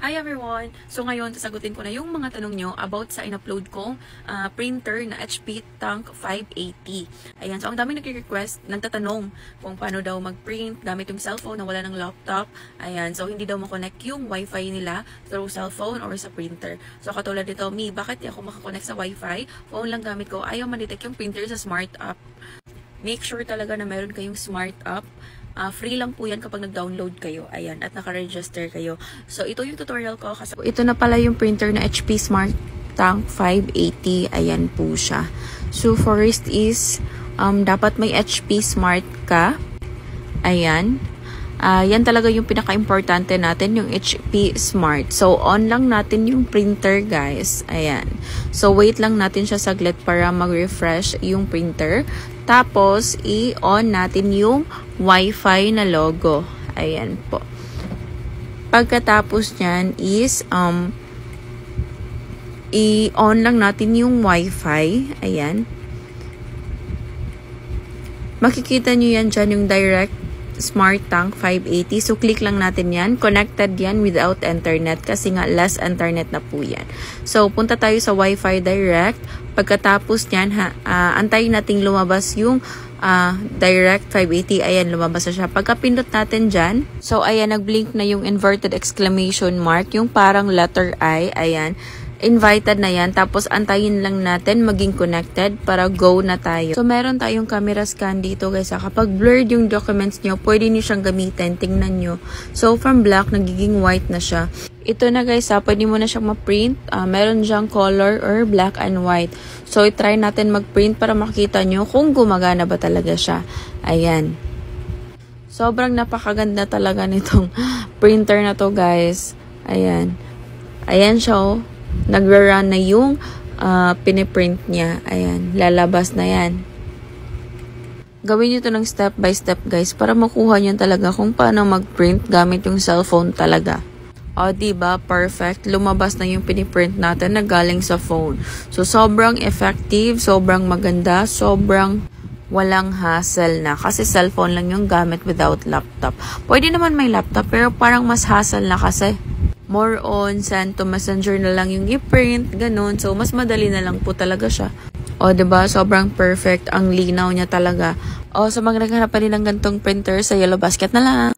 Hi everyone! So ngayon, sasagutin ko na yung mga tanong nyo about sa in-upload kong printer na HP Tank 580. Ayan, so ang daming nag-request, nagtatanong kung paano daw mag-print gamit yung cellphone na wala ng laptop. Ayan, so hindi daw makonect yung wifi nila through cellphone or sa printer. So katulad nito, bakit di ako makakonect sa wifi? Phone lang gamit ko, ayaw man-detect yung printer sa smart app. Make sure talaga na meron kayong smart app. Free lang po yan kapag nag-download kayo. Ayan, at naka-register kayo. So, ito yung tutorial ko. Kasi ito na pala yung printer na HP Smart Tank 580. Ayan po siya. So, first is, dapat may HP Smart ka. Ayan. Yan talaga yung pinaka-importante natin, yung HP Smart. So, on lang natin yung printer, guys. Ayan. So, wait lang natin siya saglit para mag-refresh yung printer. Tapos, i-on natin yung Wi-Fi na logo. Ayan po. Pagkatapos nyan is, i-on lang natin yung Wi-Fi. Ayan. Makikita nyo yan dyan, yung direct Smart Tank 580. So, click lang natin yan. Connected yan without internet kasi nga less internet na po yan. So, punta tayo sa Wi-Fi direct. Pagkatapos nyan, antayin nating lumabas yung direct 580. Ayan, lumabas na siya. Pagkapindot natin dyan, so, ayan, nag-blink na yung inverted exclamation mark, yung parang letter I. Ayan. Invited na yan. Tapos, antayin lang natin maging connected para go na tayo. So, meron tayong camera scan dito, guys. Kapag blurred yung documents nyo, pwede nyo siyang gamitin. Tingnan nyo. So, from black, nagiging white na siya. Ito na, guys, pwede mo na siyang ma-print. Meron siyang color or black and white. So, try natin mag-print para makita nyo kung gumagana ba talaga siya. Ayan. Sobrang napakaganda talaga nitong printer na to, guys. Ayan. Ayan siya, oh. Nagra-run na yung piniprint niya. Ayan, lalabas na yan. Gawin nyo ito ng step by step, guys, para makuha nyo talaga kung paano mag-print gamit yung cellphone talaga. O, diba? Perfect. Lumabas na yung piniprint natin na galing sa phone. So, sobrang effective, sobrang maganda, sobrang walang hassle na. Kasi cellphone lang yung gamit without laptop. Pwede naman may laptop, pero parang mas hassle na kasi more on send to messenger na lang yung i-print, ganun. So, mas madali na lang po talaga siya. O, diba? Sobrang perfect. Ang linaw niya talaga. O, sa mga naghanap pa rin ng gantong printer, sa Yellow Basket na lang.